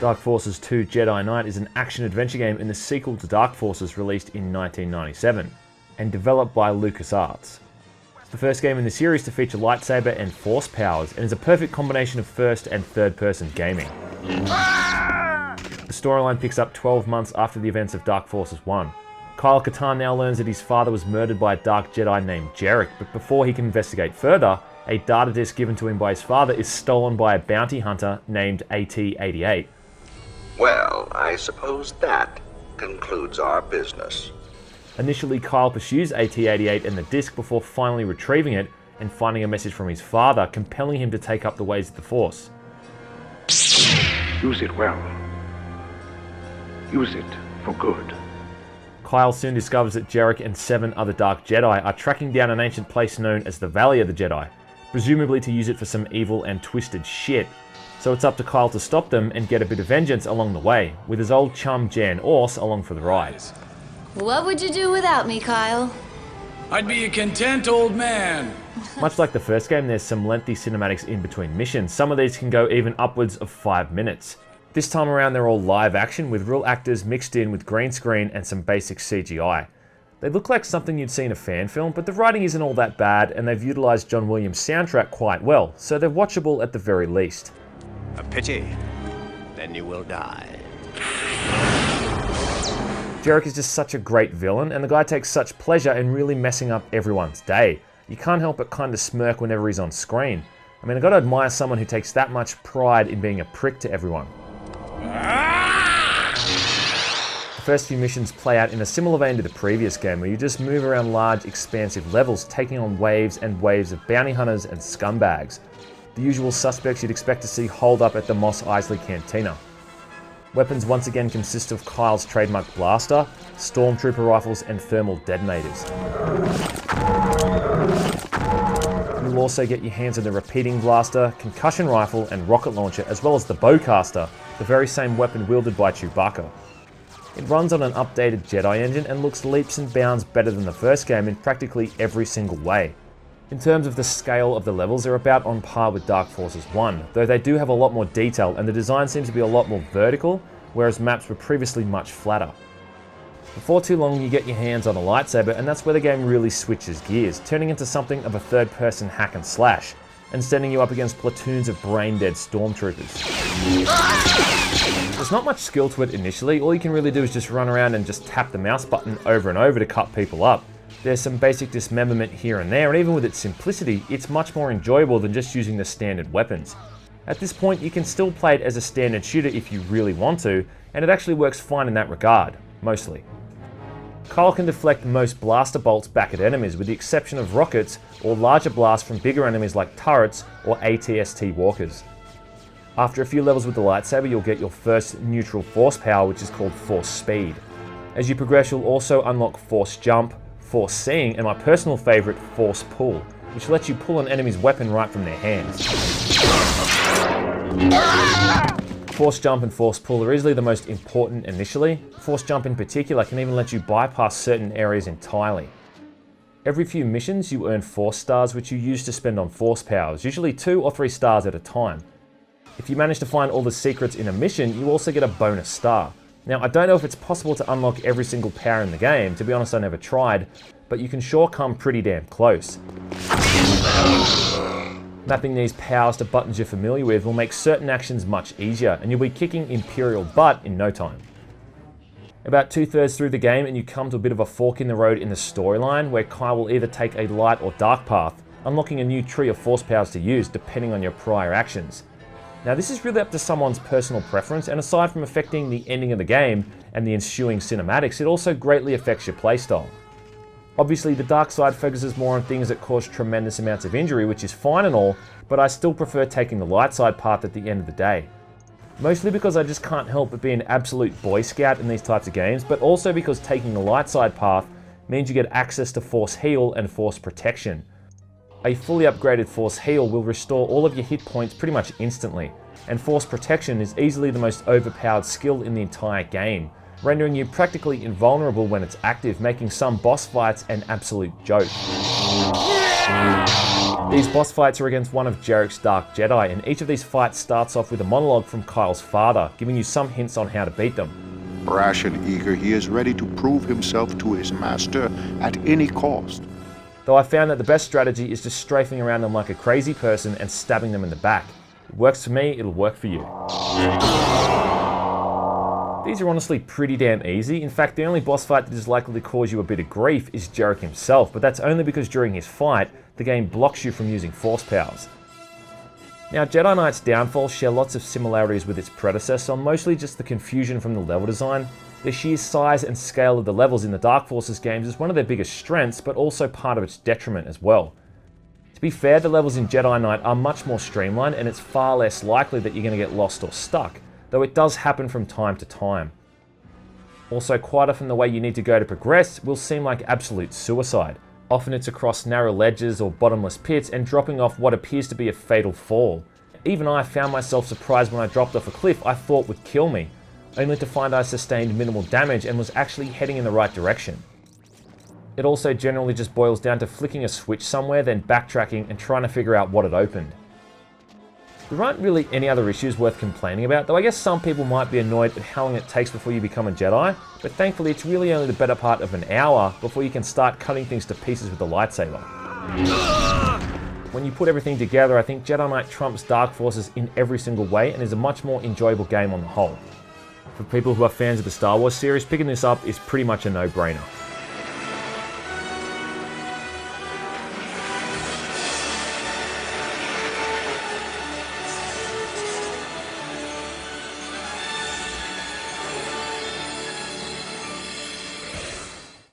Dark Forces 2 Jedi Knight is an action-adventure game in the sequel to Dark Forces released in 1997, and developed by LucasArts. It's the first game in the series to feature lightsaber and force powers, and is a perfect combination of first and third-person gaming. The storyline picks up 12 months after the events of Dark Forces 1. Kyle Katarn now learns that his father was murdered by a dark Jedi named Jarek, but before he can investigate further, a data disk given to him by his father is stolen by a bounty hunter named AT-88. Well, I suppose that concludes our business. Initially, Kyle pursues AT-88 and the disk before finally retrieving it and finding a message from his father, compelling him to take up the ways of the Force. Use it well. Use it for good. Kyle soon discovers that Jarek and 7 other Dark Jedi are tracking down an ancient place known as the Valley of the Jedi, presumably to use it for some evil and twisted shit. So it's up to Kyle to stop them and get a bit of vengeance along the way, with his old chum Jan Ors along for the ride. What would you do without me, Kyle? I'd be a content old man. Much like the first game, there's some lengthy cinematics in between missions. Some of these can go even upwards of 5 minutes. This time around they're all live action with real actors mixed in with green screen and some basic CGI. They look like something you'd see in a fan film, but the writing isn't all that bad and they've utilised John Williams' soundtrack quite well, so they're watchable at the very least. A pity. Then you will die. Jarek is just such a great villain, and the guy takes such pleasure in really messing up everyone's day. You can't help but kind of smirk whenever he's on screen. I mean, I gotta admire someone who takes that much pride in being a prick to everyone. The first few missions play out in a similar vein to the previous game, where you just move around large, expansive levels, taking on waves and waves of bounty hunters and scumbags. The usual suspects you'd expect to see holed up at the Mos Eisley Cantina. Weapons once again consist of Kyle's trademark blaster, stormtrooper rifles, and thermal detonators. You'll also get your hands on the repeating blaster, concussion rifle, and rocket launcher, as well as the bowcaster, the very same weapon wielded by Chewbacca. It runs on an updated Jedi engine and looks leaps and bounds better than the first game in practically every single way. In terms of the scale of the levels, they're about on par with Dark Forces 1, though they do have a lot more detail and the design seems to be a lot more vertical, whereas maps were previously much flatter. Before too long you get your hands on a lightsaber, and that's where the game really switches gears, turning into something of a third-person hack and slash, and sending you up against platoons of brain-dead stormtroopers. There's not much skill to it initially. All you can really do is just run around and just tap the mouse button over and over to cut people up. There's some basic dismemberment here and there, and even with its simplicity, it's much more enjoyable than just using the standard weapons. At this point, you can still play it as a standard shooter if you really want to, and it actually works fine in that regard, mostly. Kyle can deflect most blaster bolts back at enemies, with the exception of rockets or larger blasts from bigger enemies like turrets or AT-ST walkers. After a few levels with the lightsaber, you'll get your first neutral force power, which is called Force Speed. As you progress, you'll also unlock Force Jump, Force Seeing, and my personal favourite, Force Pull, which lets you pull an enemy's weapon right from their hands. Force Jump and Force Pull are easily the most important initially. Force Jump in particular can even let you bypass certain areas entirely. Every few missions you earn Force Stars, which you use to spend on Force powers, usually 2 or 3 stars at a time. If you manage to find all the secrets in a mission, you also get a bonus star. Now, I don't know if it's possible to unlock every single power in the game, to be honest I never tried, but you can sure come pretty damn close. Mapping these powers to buttons you're familiar with will make certain actions much easier, and you'll be kicking Imperial butt in no time. About 2/3 through the game and you come to a bit of a fork in the road in the storyline, where Kyle will either take a light or dark path, unlocking a new tree of force powers to use depending on your prior actions. Now this is really up to someone's personal preference, and aside from affecting the ending of the game and the ensuing cinematics, it also greatly affects your playstyle. Obviously the dark side focuses more on things that cause tremendous amounts of injury, which is fine and all, but I still prefer taking the light side path at the end of the day. Mostly because I just can't help but be an absolute Boy Scout in these types of games, but also because taking the light side path means you get access to Force Heal and Force Protection. A fully upgraded Force Heal will restore all of your hit points pretty much instantly, and Force Protection is easily the most overpowered skill in the entire game, rendering you practically invulnerable when it's active, making some boss fights an absolute joke. These boss fights are against one of Jarek's Dark Jedi, and each of these fights starts off with a monologue from Kyle's father, giving you some hints on how to beat them. Brash and eager, he is ready to prove himself to his master at any cost. Though I found that the best strategy is just strafing around them like a crazy person and stabbing them in the back. It works for me, it'll work for you. These are honestly pretty damn easy. In fact, the only boss fight that is likely to cause you a bit of grief is Jarek himself, but that's only because during his fight, the game blocks you from using force powers. Now, Jedi Knight's downfall share lots of similarities with its predecessor, mostly just the confusion from the level design. The sheer size and scale of the levels in the Dark Forces games is one of their biggest strengths, but also part of its detriment as well. To be fair, the levels in Jedi Knight are much more streamlined, and it's far less likely that you're going to get lost or stuck, though it does happen from time to time. Also, quite often the way you need to go to progress will seem like absolute suicide. Often it's across narrow ledges or bottomless pits and dropping off what appears to be a fatal fall. Even I found myself surprised when I dropped off a cliff I thought would kill me, only to find I sustained minimal damage and was actually heading in the right direction. It also generally just boils down to flicking a switch somewhere, then backtracking and trying to figure out what had opened. There aren't really any other issues worth complaining about, though I guess some people might be annoyed at how long it takes before you become a Jedi, but thankfully it's really only the better part of an hour before you can start cutting things to pieces with the lightsaber. When you put everything together, I think Jedi Knight trumps Dark Forces in every single way and is a much more enjoyable game on the whole. For people who are fans of the Star Wars series, picking this up is pretty much a no-brainer.